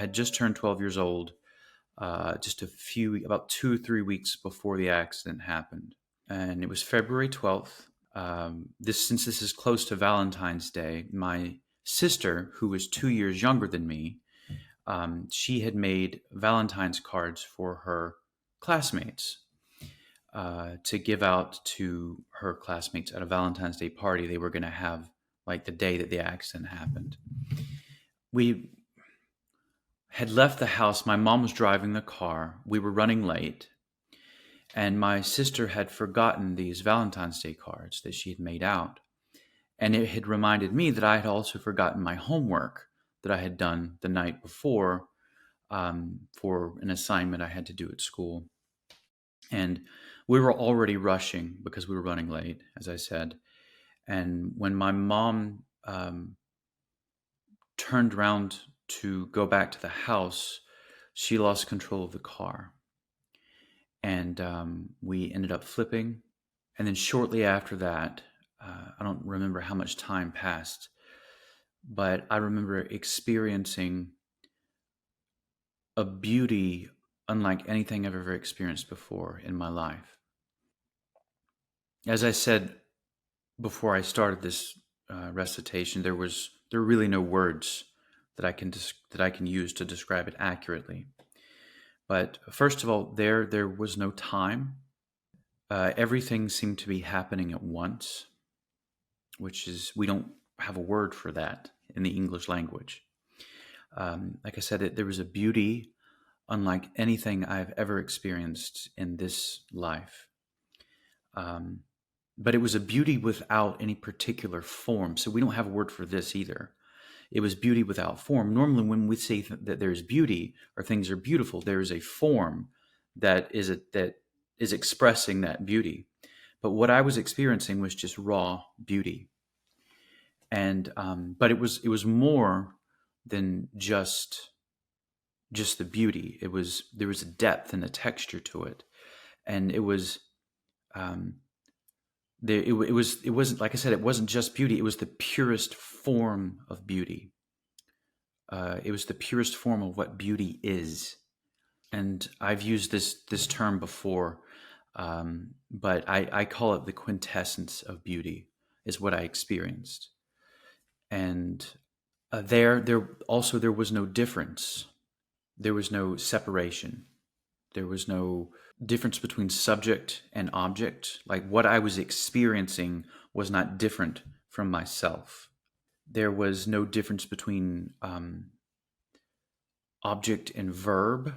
had just turned 12 years old, about 2 or 3 weeks before the accident happened. And it was February 12th. Since this is close to Valentine's Day, my sister, who was 2 years younger than me, she had made Valentine's cards for her classmates to give out to her classmates at a Valentine's Day party they were going to have, like the day that the accident happened. We had left the house. My mom was driving the car. We were running late. And my sister had forgotten these Valentine's Day cards that she had made out. And it had reminded me that I had also forgotten my homework that I had done the night before for an assignment I had to do at school. And we were already rushing because we were running late, as I said. And when my mom turned around to go back to the house, she lost control of the car. And we ended up flipping. And then shortly after that, I don't remember how much time passed, but I remember experiencing a beauty unlike anything I've ever experienced before in my life. As I said before I started this recitation, there were really no words that I can use to describe it accurately. But first of all, there was no time. Everything seemed to be happening at once, which is, we don't have a word for that in the English language. Like I said, there was a beauty unlike anything I've ever experienced in this life. But it was a beauty without any particular form. So we don't have a word for this either. It was beauty without form. Normally, when we say that there's beauty or things are beautiful, there is a form that is expressing that beauty. But what I was experiencing was just raw beauty. And but it was more than just the beauty. There was a depth and a texture to it, and it wasn't, like I said, it wasn't just beauty. It was the purest form of beauty. It was the purest form of what beauty is. And I've used this term before, but I call it the quintessence of beauty is what I experienced. And there was no difference. There was no separation. There was no difference between subject and object. Like, what I was experiencing was not different from myself. There was no difference between object and verb.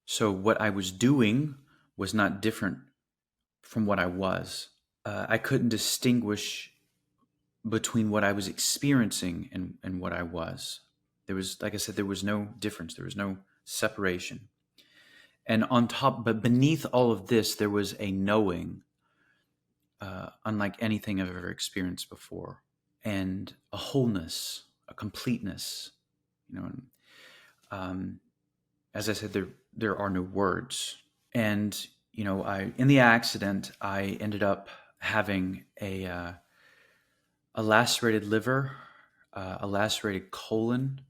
So what I was doing was not different from what I was. I couldn't distinguish between what I was experiencing and what I was. There was, like I said, there was no difference. There was no separation. And but beneath all of this, there was a knowing, unlike anything I've ever experienced before, and a wholeness, a completeness. As I said, there are no words. And in the accident, I ended up having a lacerated liver, a lacerated colon,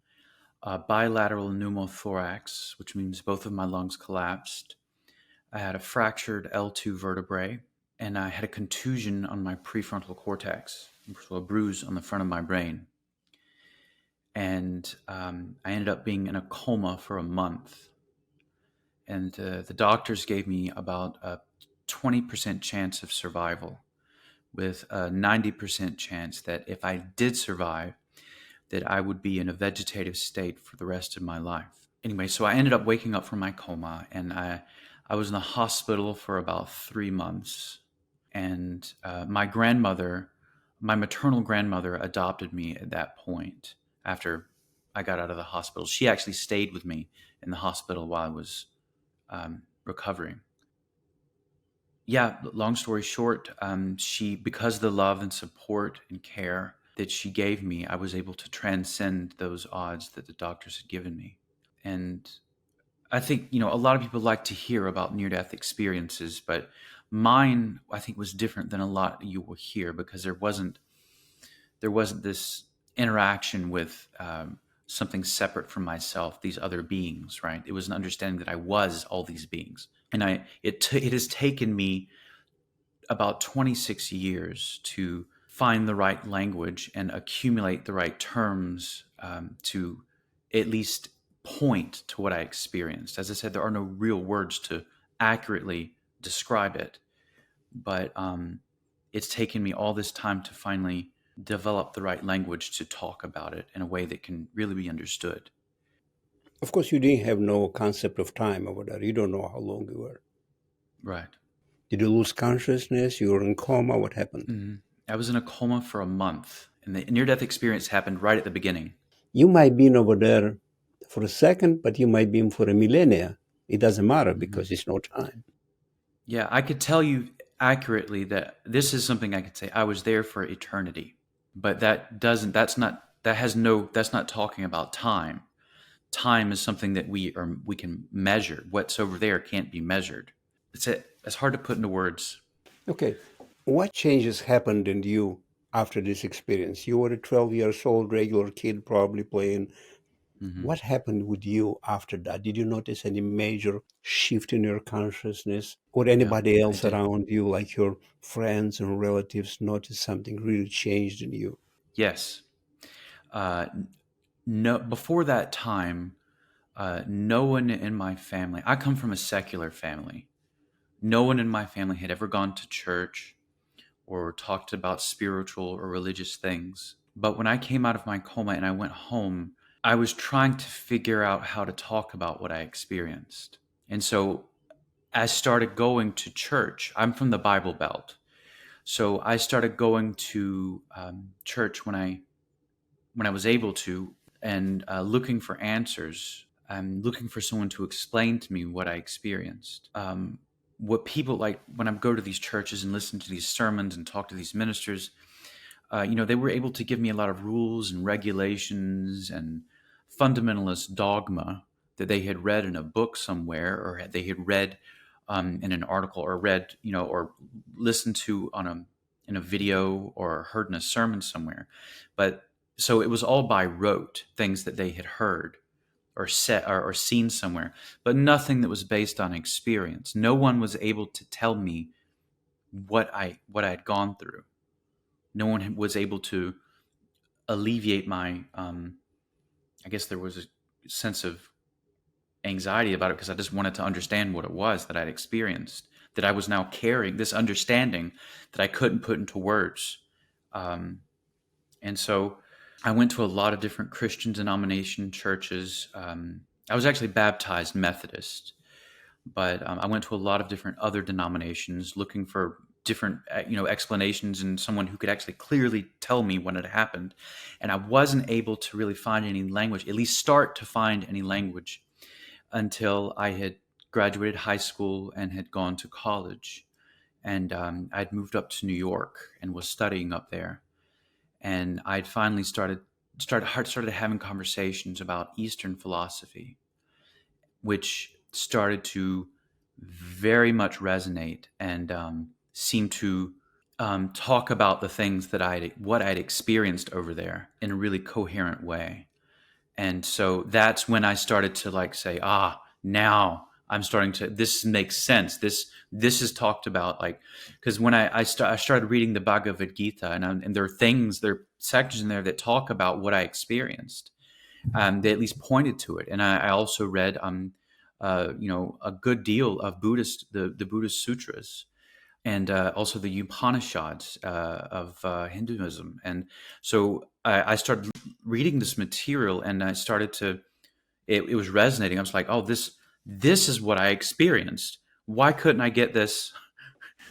bilateral pneumothorax, which means both of my lungs collapsed. I had a fractured L2 vertebrae, and I had a contusion on my prefrontal cortex, so a bruise on the front of my brain. And I ended up being in a coma for a month. And the doctors gave me about a 20% chance of survival, with a 90% chance that if I did survive, that I would be in a vegetative state for the rest of my life. Anyway, so I ended up waking up from my coma, and I was in the hospital for about 3 months. And my maternal grandmother, adopted me at that point after I got out of the hospital. She actually stayed with me in the hospital while I was recovering. Yeah, long story short, because of the love and support and care that she gave me, I was able to transcend those odds that the doctors had given me. And I think, a lot of people like to hear about near-death experiences, but mine, I think, was different than a lot you will hear, because there wasn't this interaction with something separate from myself, these other beings, right? It was an understanding that I was all these beings. And it has taken me about 26 years to find the right language and accumulate the right terms to at least point to what I experienced. As I said, there are no real words to accurately describe it, but it's taken me all this time to finally develop the right language to talk about it in a way that can really be understood. Of course, you didn't have no concept of time over there. You don't know how long you were. Right. Did you lose consciousness? You were in coma? What happened? Mm-hmm. I was in a coma for a month, and the near-death experience happened right at the beginning. You might be over there for a second, but you might be in for a millennia. It doesn't matter because it's no time. Yeah, I could tell you accurately that this is something I could say. I was there for eternity, but that's not talking about time. Time is something that we can measure. What's over there can't be measured. It's hard to put into words. Okay. What changes happened in you after this experience? You were a 12 years old, regular kid, probably playing. Mm-hmm. What happened with you after that? Did you notice any major shift in your consciousness? Or Yeah, anybody I else did. around you, like your friends and relatives, notice something really changed in you? Yes. Uh, no, before that time, no one in my family. I come from a secular family. No one in my family had ever gone to church or talked about spiritual or religious things. But when I came out of my coma and I went home, I was trying to figure out how to talk about what I experienced. And so I started going to church. I'm from the Bible Belt. So I started going to church when I was able to, and looking for answers. I'm looking for someone to explain to me what I experienced. What people like when I go to these churches and listen to these sermons and talk to these ministers, they were able to give me a lot of rules and regulations and fundamentalist dogma that they had read in a book somewhere, or they had read in an article, or read, or listened to in a video, or heard in a sermon somewhere. But so it was all by rote, things that they had heard or said or seen somewhere, but nothing that was based on experience. No one was able to tell me what I had gone through. No one was able to alleviate my. I guess there was a sense of anxiety about it because I just wanted to understand what it was that I'd experienced. That I was now carrying this understanding that I couldn't put into words. And so I went to a lot of different Christian denomination churches. I was actually baptized Methodist, but I went to a lot of different other denominations looking for different explanations and someone who could actually clearly tell me what had happened. And I wasn't able to really find any language, at least start to find any language, until I had graduated high school and had gone to college. And I'd moved up to New York and was studying up there. And I'd finally started having conversations about Eastern philosophy, which started to very much resonate and seem to talk about the things that what I'd experienced over there in a really coherent way. And so that's when I started to say, now I'm starting to, this makes sense. This is talked about, because when I started reading the Bhagavad Gita, and there are sections in there that talk about what I experienced. They at least pointed to it. And I also read, a good deal of the Buddhist sutras, and also the Upanishads of Hinduism. And so I started reading this material, and I started to, it was resonating. I was like, oh, this is what I experienced. Why couldn't I get this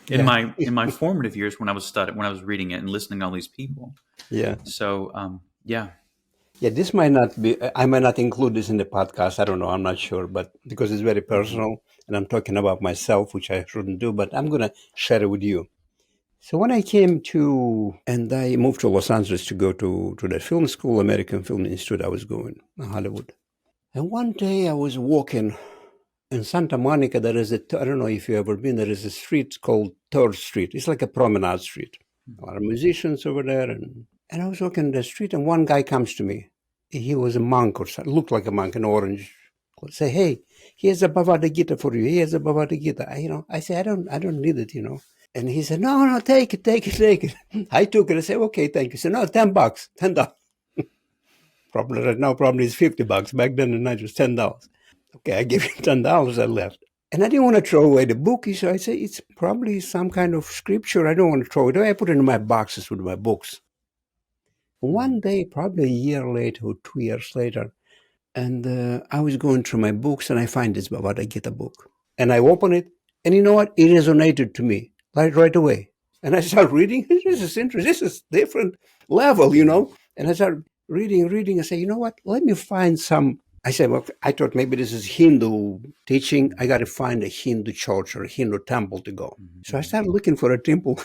in Yeah. my formative years when I was reading it and listening to all these people? Yeah. So yeah. Yeah, this might not be, I might not include this in the podcast. I don't know. I'm not sure, but because it's very Mm-hmm. personal and I'm talking about myself, which I shouldn't do, but I'm going to share it with you. So when I came to, and I moved to Los Angeles to go to the film school, American Film Institute, I was going in Hollywood. And one day I was walking in Santa Monica. There is I don't know if you've ever been, there is a street called 3rd Street. It's like a promenade street. A lot of musicians over there. And I was walking the street and one guy comes to me. he was a monk or something, looked like a monk, an orange. Say, hey, here's a Bhagavad Gita for you. Here's a Bhagavad Gita. I say, I don't need it. And he said, no, take it, take it, take it. I took it. I said, okay, thank you. He said, no, $10, $10. Probably right now, probably it's $50. Back then, the night was $10. Okay, I gave him $10. I left. And I didn't want to throw away the book. So I said, it's probably some kind of scripture. I don't want to throw it away. I put it in my boxes with my books. One day, probably a year later or 2 years later, and I was going through my books and I find this Bhagavad Gita book. And I open it, and you know what? It resonated to me right away. And I start reading. This is interesting. This is different level, And I start reading. I say, you know what? Let me find some. I said, well, I thought maybe this is Hindu teaching. I got to find a Hindu church or a Hindu temple to go. So I started looking for a temple,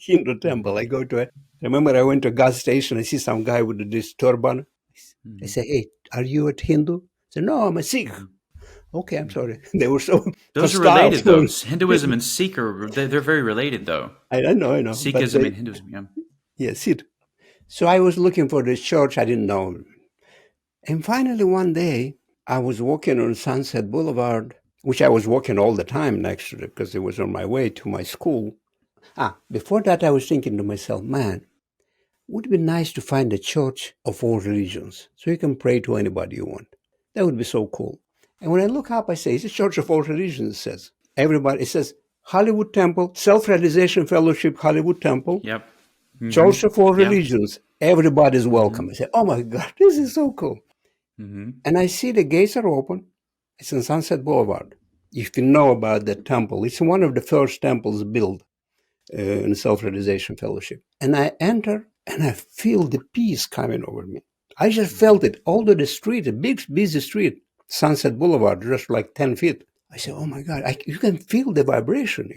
Hindu temple. I go to it. I remember I went to a gas station. I see some guy with this turban. I say, hey, are you a Hindu? I said, no, I'm a Sikh. Okay, I'm sorry. They were so Those are hostile. related, though. Hinduism and Sikh they're very related, though. I know. Sikhism and Hinduism, yeah. Yeah, Sikh. So I was looking for this church. I didn't know. And finally, one day, I was walking on Sunset Boulevard, which I was walking all the time next to it because it was on my way to my school. Before that, I was thinking to myself, man, would it be nice to find a church of all religions so you can pray to anybody you want? That would be so cool. And when I look up, I say, it's a church of all religions, it says. Everybody, it says Hollywood Temple, Self-Realization Fellowship, Hollywood Temple. Yep. Mm-hmm. Church of all religions. Everybody's welcome. I say, oh my God, this is so cool. And I see the gates are open. It's on Sunset Boulevard. If you know about that temple, it's one of the first temples built in Self-Realization Fellowship. And I enter and I feel the peace coming over me. I just felt it. Although the street, a big, busy street, Sunset Boulevard, just like 10 feet. I say, oh my God, you can feel the vibration,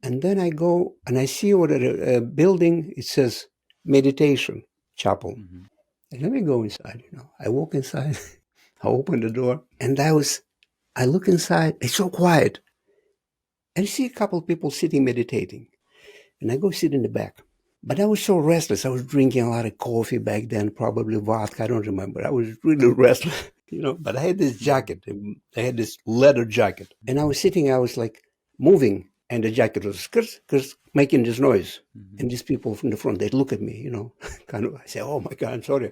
And then I go and I see over the building, it says meditation chapel. And let me go inside, I walk inside, I open the door, and I look inside, it's so quiet. And I see a couple of people sitting meditating. And I go sit in the back. But I was so restless. I was drinking a lot of coffee back then, probably vodka. I don't remember. I was really restless, But I had this jacket. I had this leather jacket. And I was sitting, I was like moving. And the jacket was making this noise. And these people from the front, they'd look at me, kind of. I say, oh my God, I'm sorry.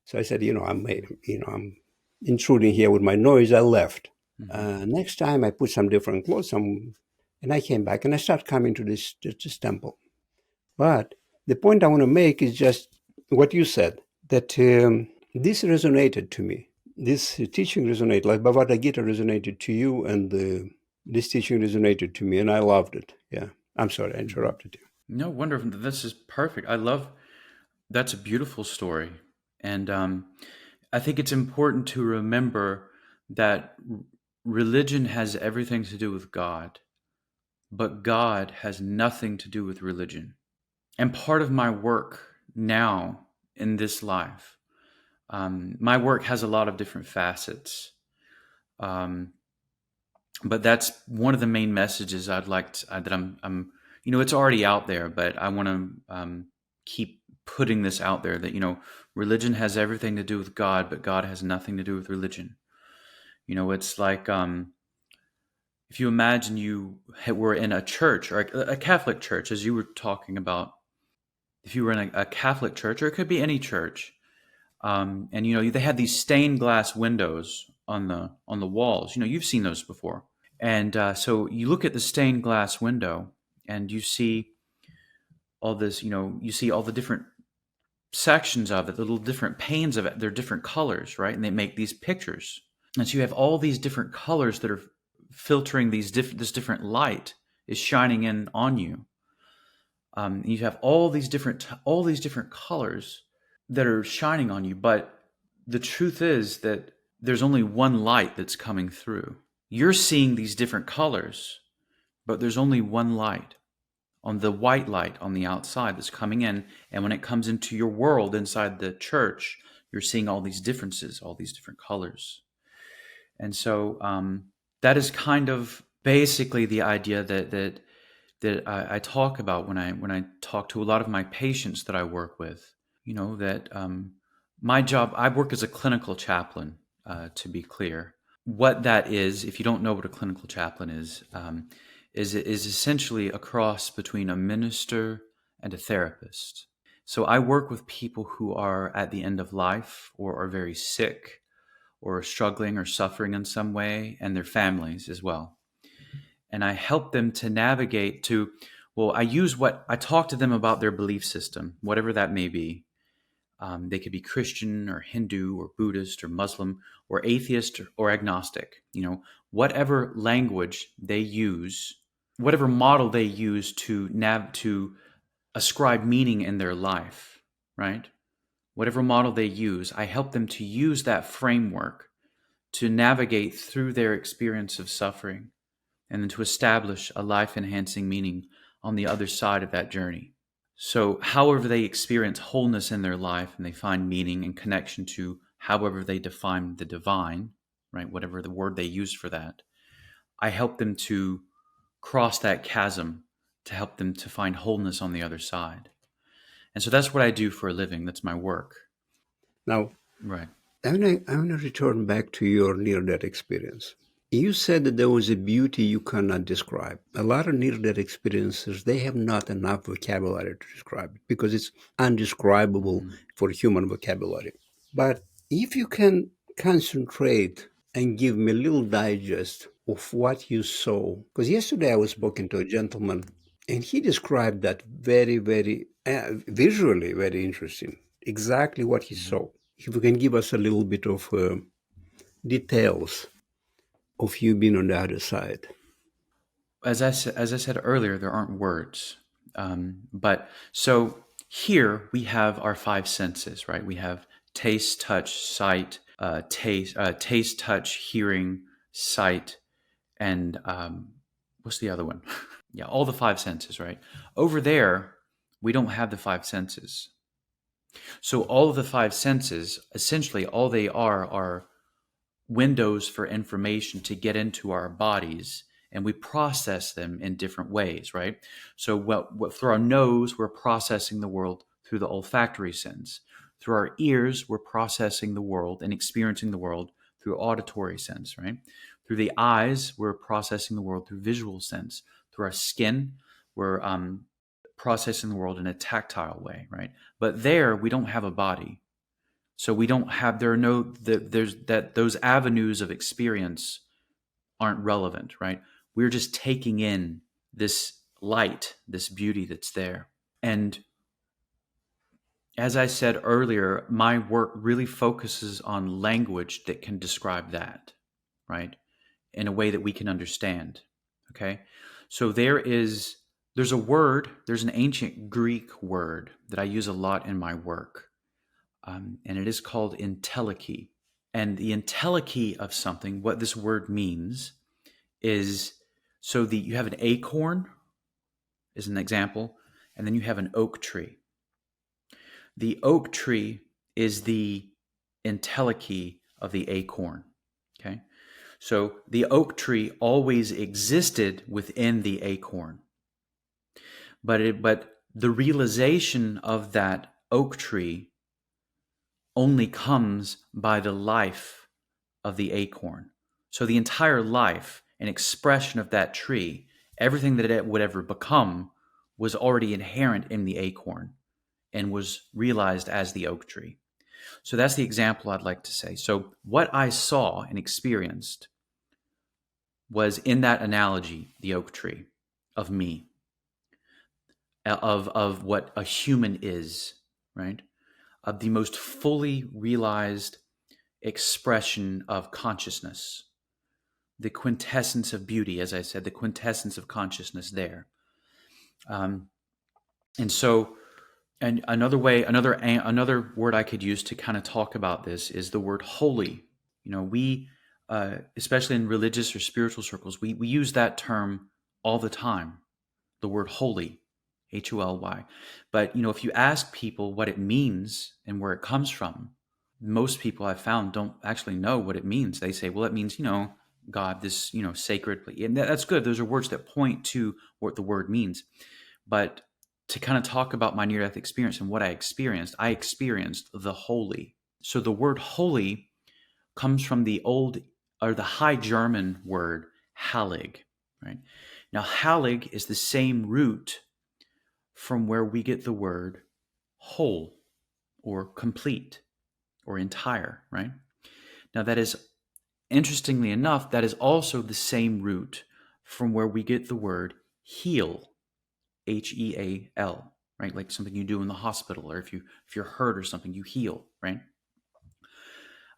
So I said, I'm intruding here with my noise. I left. Next time I put some different clothes, and I came back and I started coming to this temple. But the point I want to make is just what you said, that this resonated to me. This teaching resonated, like Bhagavad Gita resonated to you, and this teaching resonated to me, and I loved it. Yeah. I'm sorry, I interrupted you. No, wonderful. This is perfect. That's a beautiful story. And I think it's important to remember that religion has everything to do with God, but God has nothing to do with religion. And part of my work now in this life, my work has a lot of different facets. But that's one of the main messages I'd like to, that I'm it's already out there, but I want to keep putting this out there that, religion has everything to do with God, but God has nothing to do with religion. It's like, if you imagine you were in a church or a Catholic church, as you were talking about, if you were in a Catholic church, or it could be any church, and, they had these stained glass windows on the walls. You've seen those before. And so you look at the stained glass window and you see all this, you see all the different sections of it, the little different panes of it. They're different colors, right? And they make these pictures. And so you have all these different colors that are filtering this different light is shining in on you. You have all these different colors that are shining on you. But the truth is that there's only one light that's coming through. You're seeing these different colors, but there's only one light, on the white light on the outside that's coming in. And when it comes into your world inside the church, you're seeing all these differences, all these different colors. And so that is kind of basically the idea that I talk about when I talk to a lot of my patients that I work with. That My job, I work as a clinical chaplain, to be clear. What that is, if you don't know what a clinical chaplain is essentially a cross between a minister and a therapist. So I work with people who are at the end of life or are very sick or are struggling or suffering in some way, and their families as well. And I help them to navigate to, well, I talk to them about their belief system, whatever that may be. They could be Christian or Hindu or Buddhist or Muslim or atheist or agnostic. Whatever language they use, whatever model they use to ascribe meaning in their life, right? Whatever model they use, I help them to use that framework to navigate through their experience of suffering and then to establish a life enhancing meaning on the other side of that journey. So, however they experience wholeness in their life and they find meaning and connection to however they define the divine, right? Whatever the word they use for that, I help them to cross that chasm to help them to find wholeness on the other side. And so that's what I do for a living. That's my work. Now, Right. I want to return back to your near-death experience. You said that there was a beauty you cannot describe. A lot of near-death experiences, they have not enough vocabulary to describe it because it's undescribable for human vocabulary. But if you can concentrate and give me a little digest of what you saw, because yesterday I was speaking to a gentleman and he described that very, very visually very interesting, exactly what he saw. If you can give us a little bit of details of you being on the other side. As I said earlier, there aren't words. But so here we have our five senses, right? We have taste, touch, sight, taste, touch, hearing, sight, and what's the other one? Yeah, all the five senses, right? Over there, we don't have the five senses. So all of the five senses, essentially, all they are windows for information to get into our bodies, and we process them in different ways, right? So through our nose, we're processing the world through the olfactory sense. Through our ears, we're processing the world and experiencing the world through auditory sense, right? Through the eyes, we're processing the world through visual sense. Through our skin, we're processing the world in a tactile way, right? But there, we don't have a body. So we don't have, there are no, there's that, those avenues of experience aren't relevant, right? We're just taking in this light, this beauty that's there. And as I said earlier, my work really focuses on language that can describe that, right? In a way that we can understand. Okay. So there's a word, there's an ancient Greek word that I use a lot in my work. And it is called entelechy. And the entelechy of something, what this word means is, you have an acorn is an example, and then you have an oak tree. The oak tree is the entelechy of the acorn. Okay. So the oak tree always existed within the acorn. But the realization of that oak tree only comes by the life of the acorn. So the entire life and expression of that tree, everything that it would ever become, was already inherent in the acorn and was realized as the oak tree. So that's the example I'd like to say. So what I saw and experienced was, in that analogy, the oak tree of me, of what a human is, right? Of the most fully realized expression of consciousness, the quintessence of beauty, as I said, the quintessence of consciousness there. And so, and another word I could use to kind of talk about this is the word holy. We, especially in religious or spiritual circles, we use that term all the time, the word holy, Holy. But, if you ask people what it means and where it comes from, most people I've found don't actually know what it means. They say, well, it means, God, this, sacred. And that's good. Those are words that point to what the word means. But to kind of talk about my near-death experience and what I experienced the holy. So the word holy comes from the old or the High German word Heilig, right? Now, Heilig is the same root from where we get the word whole or complete or entire, right? Now, that is, interestingly enough, that is also the same root from where we get the word heal, Heal, right? Like something you do in the hospital, or if you're hurt or something, you heal, right?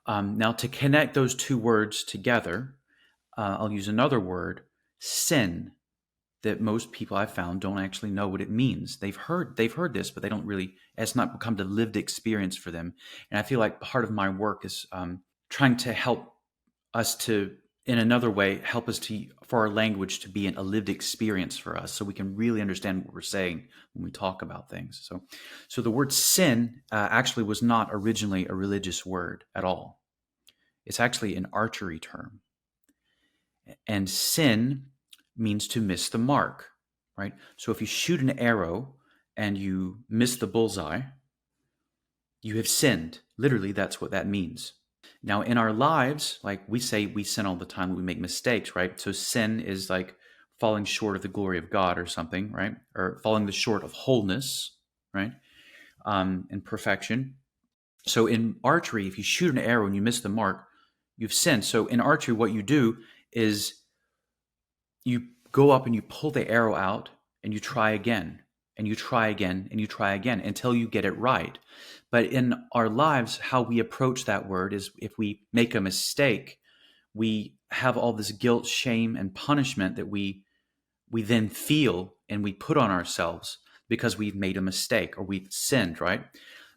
Now, to connect those two words together, I'll use another word, sin, that most people I've found don't actually know what it means. They've heard this, but they don't really. It's not become the lived experience for them. And I feel like part of my work is trying to help us to, in another way, help us to for our language to be a lived experience for us, so we can really understand what we're saying when we talk about things. So the word sin actually was not originally a religious word at all. It's actually an archery term. And sin means to miss the mark, right? So if you shoot an arrow and you miss the bullseye, you have sinned. Literally, that's what that means. Now, in our lives, like we say, we sin all the time, we make mistakes, right? So sin is like falling short of the glory of God or something, right? Or falling short of wholeness, right? And perfection. So in archery, if you shoot an arrow and you miss the mark, you've sinned. So in archery, what you do is you go up and you pull the arrow out and you try again and you try again and you try again until you get it right. But in our lives, how we approach that word is if we make a mistake, we have all this guilt, shame, and punishment that we then feel and we put on ourselves because we've made a mistake or we've sinned, right?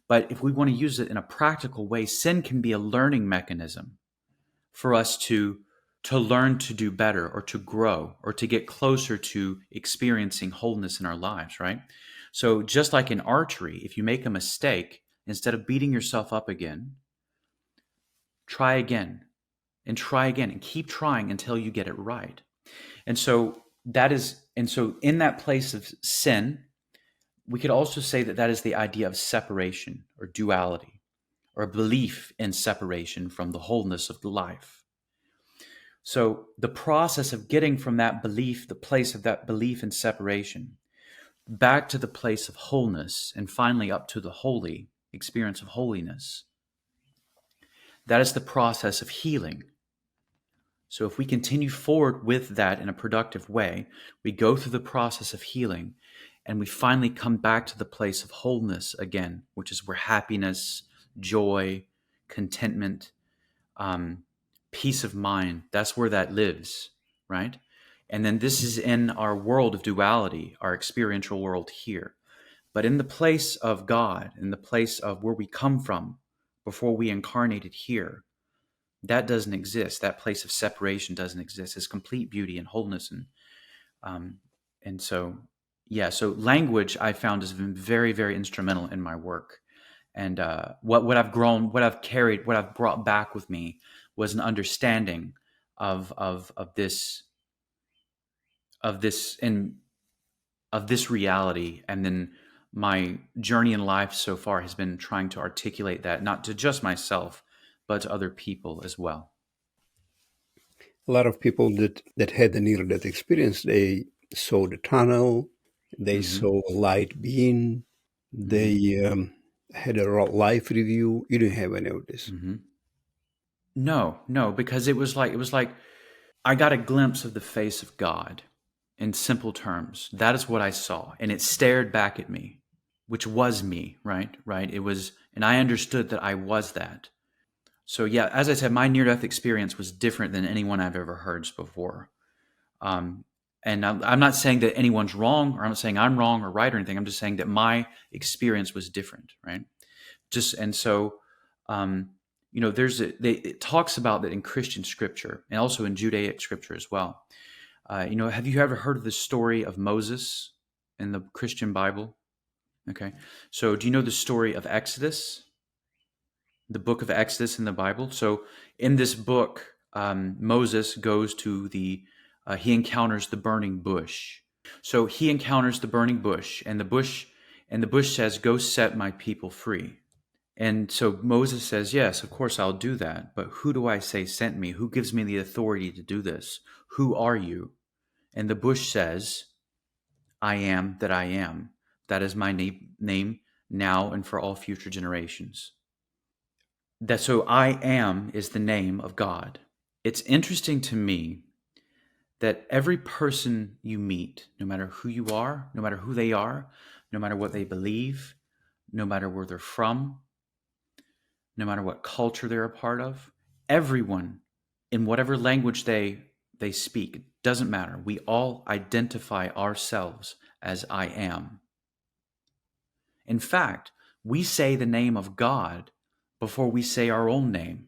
But if we want to use it in a practical way, sin can be a learning mechanism for us to learn to do better or to grow or to get closer to experiencing wholeness in our lives, right? So just like in archery, if you make a mistake, instead of beating yourself up again, try again and try again and keep trying until you get it right. And so in that place of sin, we could also say that that is the idea of separation or duality or a belief in separation from the wholeness of life. So the process of getting from that belief, the place of that belief in separation, back to the place of wholeness, and finally up to the holy experience of holiness, that is the process of healing. So if we continue forward with that in a productive way, we go through the process of healing and we finally come back to the place of wholeness again, which is where happiness, joy, contentment, peace of mind, that's where that lives, right? And then this is in our world of duality, our experiential world here. But in the place of God, in the place of where we come from before we incarnated here, that doesn't exist. That place of separation doesn't exist. It's complete beauty and wholeness. And so, yeah, so language I found has been very, very instrumental in my work. And what I've grown, what I've carried, what I've brought back with me was an understanding of this reality. And then my journey in life so far has been trying to articulate that, not to just myself, but to other people as well. A lot of people that had the near-death experience, they saw the tunnel, they saw a light being, they had a life review. You didn't have any of this. No, because it was like I got a glimpse of the face of God in simple terms. That is what I saw. And it stared back at me, which was me, right? It was, and I understood that I was that. So yeah, as I said, my near-death experience was different than anyone I've ever heard before. And I'm not saying that anyone's wrong, or I'm not saying I'm wrong or right or anything. I'm just saying that my experience was different, right? It talks about that in Christian scripture and also in Judaic scripture as well. Have you ever heard of the story of Moses in the Christian Bible? Okay. So do you know the story of Exodus? The book of Exodus in the Bible? So in this book, Moses goes to he encounters the burning bush. So he encounters the burning bush, and the bush says, "Go set my people free." And so Moses says, yes, of course I'll do that. But who do I say sent me? Who gives me the authority to do this? Who are you? And the bush says, I am that I am. That is my name now and for all future generations. That so I am is the name of God. It's interesting to me that every person you meet, no matter who you are, no matter who they are, no matter what they believe, no matter where they're from, no matter what culture they're a part of, everyone in whatever language they speak, doesn't matter. We all identify ourselves as I am. In fact, we say the name of God before we say our own name.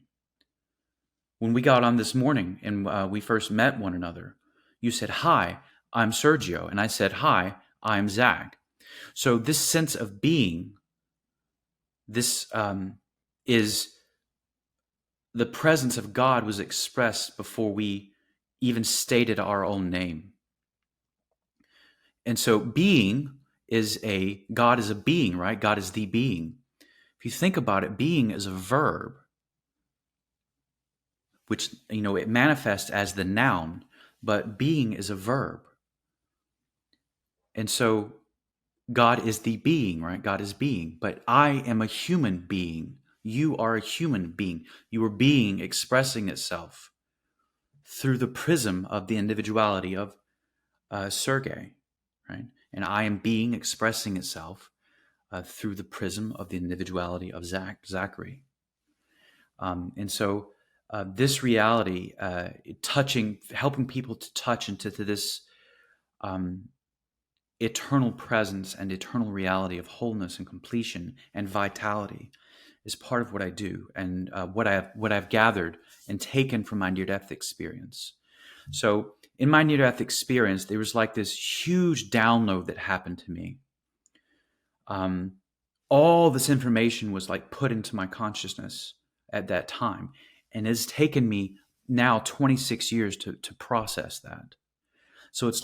When we got on this morning and we first met one another, you said, "Hi, I'm Sergio." And I said, "Hi, I'm Zach." So this sense of being, this is the presence of God was expressed before we even stated our own name. And so being God is a being, right? God is the being. If you think about it, being is a verb, which, it manifests as the noun, but being is a verb. And so God is the being, right? God is being, but I am a human being. You are a human being. Your being expressing itself through the prism of the individuality of Sergei, right? And I am being expressing itself through the prism of the individuality of Zackary. And so this reality, helping people to touch into this eternal presence and eternal reality of wholeness and completion and vitality is part of what I do and what I've gathered and taken from my near-death experience. So in my near-death experience, there was like this huge download that happened to me. All this information was like put into my consciousness at that time, and it's taken me now 26 years to process that. So it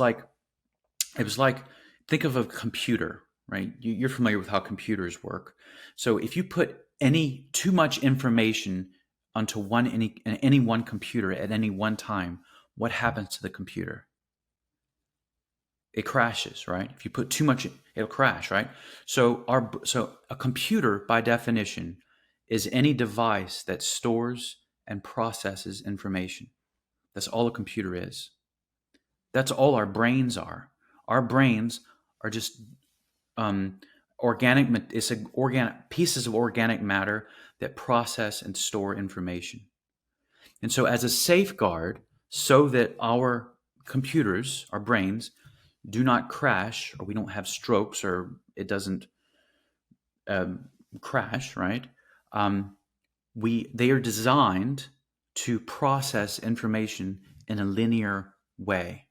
was like, think of a computer, right? You're familiar with how computers work. So if you put too much information onto any one computer at any one time, what happens to the computer? It crashes, right? If you put too much, it'll crash, right? So a computer, by definition, is any device that stores and processes information. That's all a computer is. That's all our brains are. Our brains are just organic pieces of organic matter that process and store information. And so as a safeguard, so that our computers, our brains, do not crash, or we don't have strokes, or it doesn't crash, right? They are designed to process information in a linear way.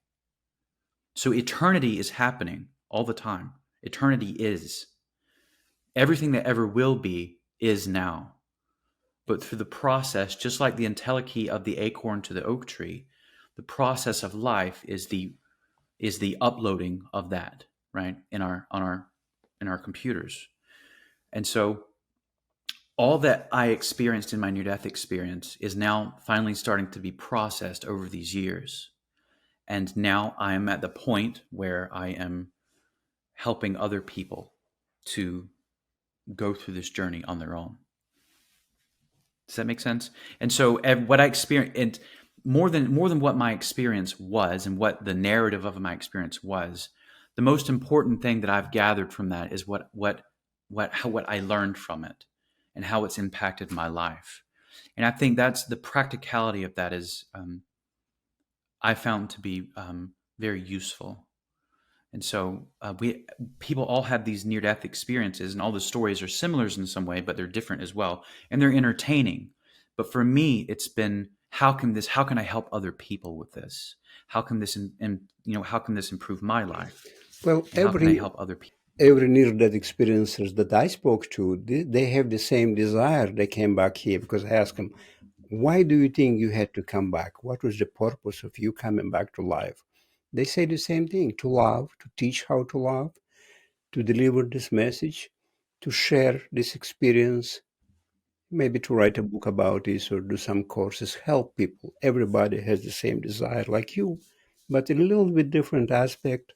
So eternity is happening all the time. Eternity is. Everything that ever will be is now. But through the process, just like the entelechy of the acorn to the oak tree, the process of life is the uploading of that, right, in our computers. And so all that I experienced in my near-death experience is now finally starting to be processed over these years. And now I am at the point where I am helping other people to go through this journey on their own. Does that make sense? And so what I experienced, and more than what my experience was and what the narrative of my experience was, the most important thing that I've gathered from that is what I learned from it and how it's impacted my life. And I think that's the practicality of that is I found to be very useful. And so people all have these near-death experiences, and all the stories are similar in some way, but they're different as well, and they're entertaining. But for me, it's been how can I help other people with this? How can this how can this improve my life? Well, And how can I help other people? every near-death experiencers that I spoke to, they have the same desire. They came back here because I asked them, why do you think you had to come back? What was the purpose of you coming back to life? They say the same thing: to love, to teach how to love, to deliver this message, to share this experience maybe to write a book about this or do some courses, help people. Everybody has the same desire like you, but in a little bit different aspect.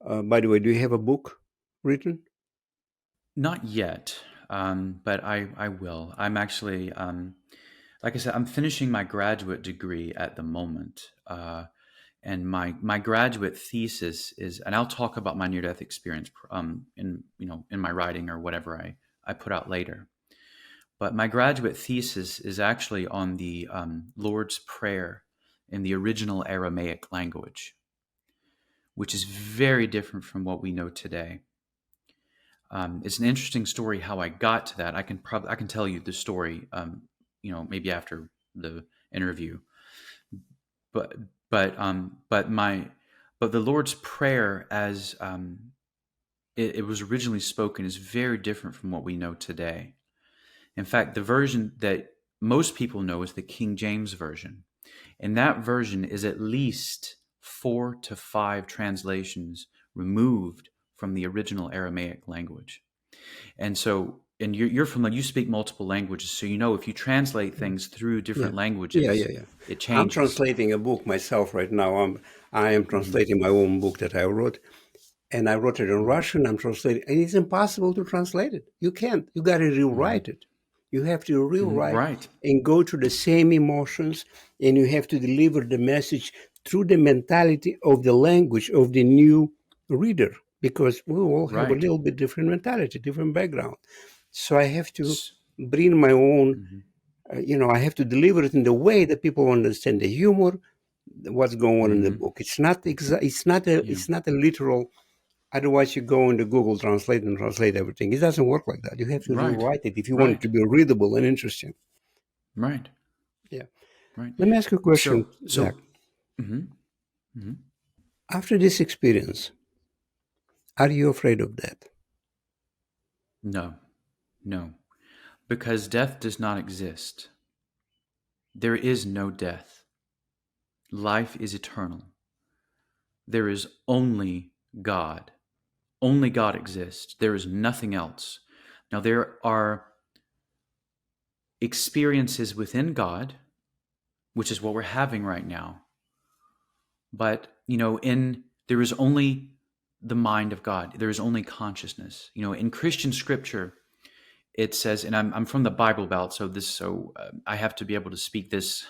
By the way, do you have a book written? Not yet, but I will. I'm actually, like I said, I'm finishing my graduate degree at the moment, and my graduate thesis is, and I'll talk about my near death experience, in in my writing or whatever I put out later. But my graduate thesis is actually on the Lord's Prayer in the original Aramaic language, which is very different from what we know today. It's an interesting story how I got to that. I can tell you the story, maybe after the interview. But but but my but the Lord's Prayer as it was originally spoken is very different from what we know today. In fact, the version that most people know is the King James version, and that version is at least 4 to 5 translations removed from the original Aramaic language. And so, and you're familiar, you speak multiple languages. So, if you translate things through Yeah, different yeah, languages, yeah, yeah. it I'm changes. translating a book myself right now. I am Hmm. translating my own book that I wrote, and I wrote it in Hmm. Russian. I'm translating, and it's impossible to translate it. You can't. You got to Hmm. rewrite it. You have to Hmm. rewrite Right. and go to the same emotions, and you have to deliver the message through the mentality of the language of the new reader, because we all have a Right. little bit different mentality, different background. So I have to bring my own. Mm-hmm. I have to deliver it in the way that people understand the humor, what's going on in the Hmm. book. It's not It's not a. Yeah. It's not a literal. Otherwise, you go into Google Translate and translate everything. It doesn't work like that. You have to Right. rewrite it if you want it Right. to be readable and interesting. Right. Yeah. Right. Let me ask you a question, Zach. Hmm. Hmm. After this experience, are you afraid of death? No, no, because death does not exist. There is no death. Life is eternal. There is only God. Only God exists. There is nothing else. Now, there are experiences within God, which is what we're having right now. But, in there is only the mind of God. There is only consciousness. In Christian scripture, it says, and I'm from the Bible Belt, so I have to be able to speak this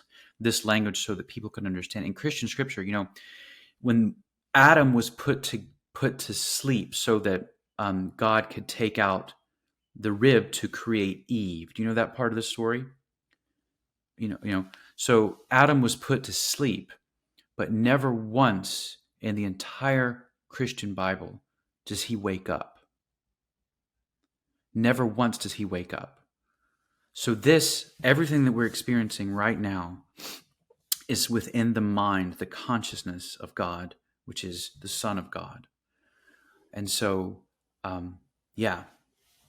language so that people can understand. In Christian scripture, when Adam was put to sleep so that God could take out the rib to create Eve. Do you know that part of the story? So Adam was put to sleep, but never once in the entire Christian Bible does he wake up. Never once does he wake up. So everything that we're experiencing right now is within the mind, the consciousness of God, which is the Son of God. And so, um, yeah,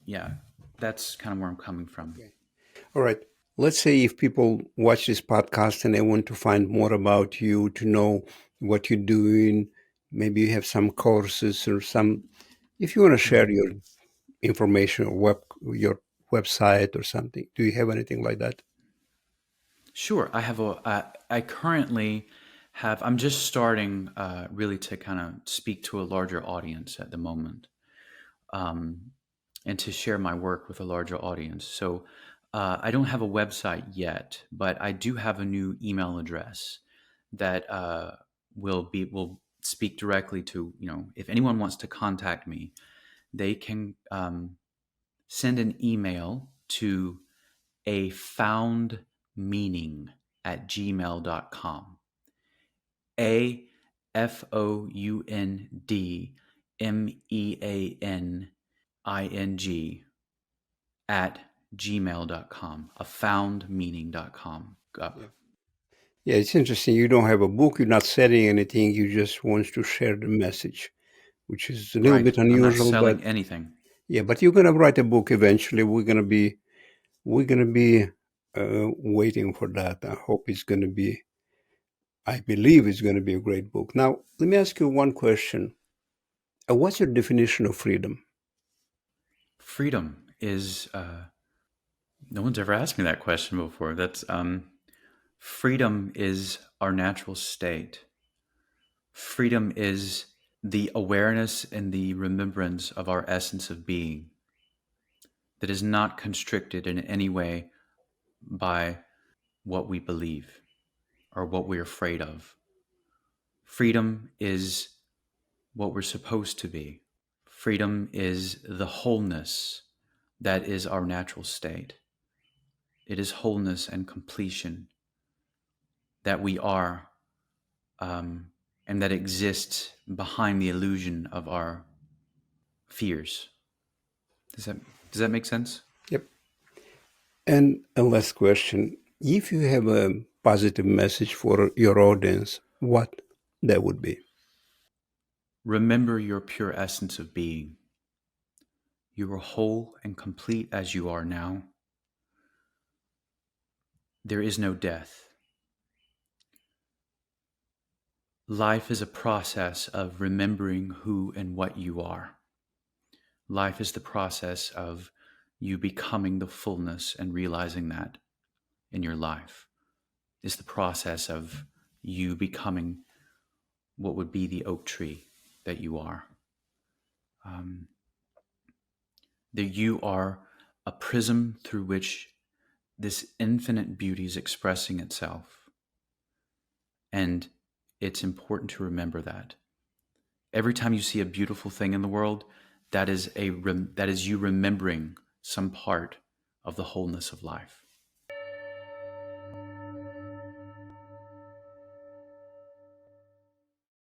yeah, that's kind of where I'm coming from. Okay. All right. Let's say if people watch this podcast and they want to find more about you, to know what you're doing, maybe you have some courses or some, if you want to share Mhm. your information or your website or something, do you have anything like that? Sure. I currently I'm just starting really to kind of speak to a larger audience at the moment, um, and to share my work with a larger audience. So I don't have a website yet, but I do have a new email address that will speak directly to, if anyone wants to contact me, they can send an email to afoundmeaning@gmail.com. afoundmeaning at gmail.com. Afoundmeaning.com. Yeah. Yeah, it's interesting. You don't have a book, you're not selling anything, you just want to share the message, which is a little Right. bit I'm not unusual, but selling anything. yeah, but you're gonna write a book eventually. We're gonna be waiting for that. I hope it's gonna be. I believe it's gonna be a great book. Now, let me ask you one question. What's your definition of freedom? Freedom is No one's ever asked me that question before. That's freedom is our natural state. Freedom is the awareness and the remembrance of our essence of being that is not constricted in any way by what we believe or what we're afraid of. Freedom is what we're supposed to be. Freedom is the wholeness that is our natural state. It is wholeness and completion that we are, and that exists behind the illusion of our fears. Does that make sense? Yep. And a last question. If you have a positive message for your audience, what that would be? Remember your pure essence of being. You are whole and complete as you are now. There is no death. Life is a process of remembering who and what you are. Life is the process of you becoming the fullness and realizing that in your life. It's the process of you becoming what would be the oak tree that you are. That you are a prism through which this infinite beauty is expressing itself. And it's important to remember that. Every time you see a beautiful thing in the world, that is you remembering some part of the wholeness of life.